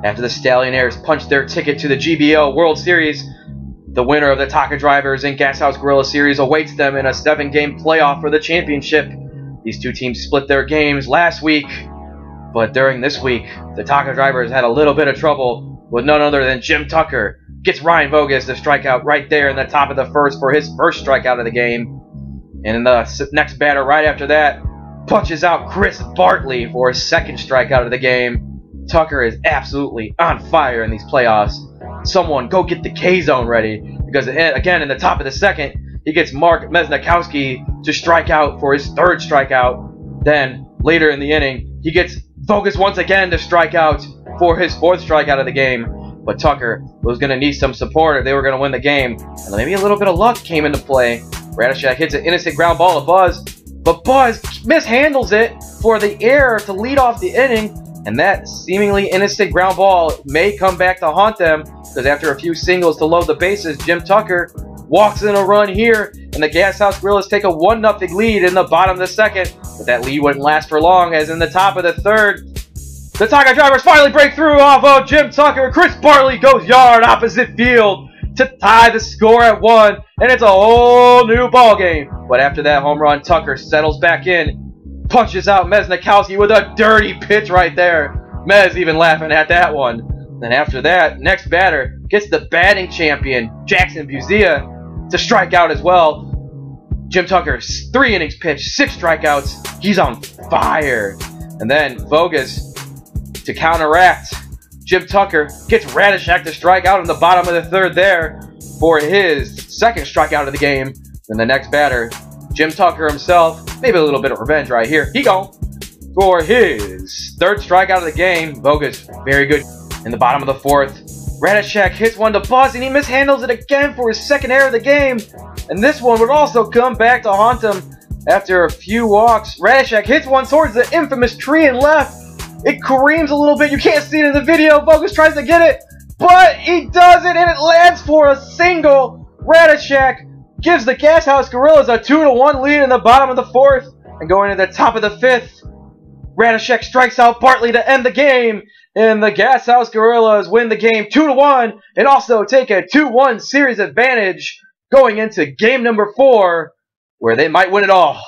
After the Stallionaires punched their ticket to the GBL World Series, the winner of the Taka Drivers and GasHouse Gorilla Series awaits them in a 7-game playoff for the championship. These two teams split their games last week, but during this week, the Taka Drivers had a little bit of trouble with none other than Jim Tucker. Gets Ryan Voges to strike out right there in the top of the first for his first strikeout of the game. And in the next batter right after that, punches out Chris Bartley for his second strikeout of the game. Tucker is absolutely on fire in these playoffs. Someone go get the K-Zone ready, because again in the top of the second, he gets Mark Mesnakowski to strike out for his third strikeout. Then later in the inning, he gets Voges once again to strike out for his fourth strikeout of the game. But Tucker was going to need some support if they were going to win the game. And maybe a little bit of luck came into play. Radishak hits an innocent ground ball to Buzz, but Buzz mishandles it for the error to lead off the inning. And that seemingly innocent ground ball may come back to haunt them, because after a few singles to load the bases, Jim Tucker walks in a run here, and the GasHouse Gorillas take a 1-0 lead in the bottom of the second. But that lead wouldn't last for long, as in the top of the third, the Taka Drivers finally break through off of Jim Tucker. Chris Bartley goes yard opposite field to tie the score at 1, and it's a whole new ball game. But after that home run, Tucker settles back in, punches out Mesnakowski with a dirty pitch right there. Mez even laughing at that one. Then after that, next batter gets the batting champion, Jackson Buzia, to strike out as well. Jim Tucker's 3 innings pitched, 6 strikeouts. He's on fire. And then Voges, to counteract, Jim Tucker gets Radishak to strike out in the bottom of the third there for his second strikeout of the game. Then the next batter, Jim Tucker himself, maybe a little bit of revenge right here. He gone for his third strikeout of the game. Voges, very good in the bottom of the fourth. Radishak hits one to Buzz, and he mishandles it again for his second error of the game. And this one would also come back to haunt him after a few walks. Radishak hits one towards the infamous tree and left. It careens a little bit. You can't see it in the video. Voges tries to get it, but he does it, and it lands for a single. Radishak gives the GasHouse Gorillas a 2-1 lead in the bottom of the fourth. And going to the top of the fifth, Radishak strikes out Bartley to end the game. And the GasHouse Gorillas win the game 2-1 and also take a 2-1 series advantage going into game number 4, where they might win it all.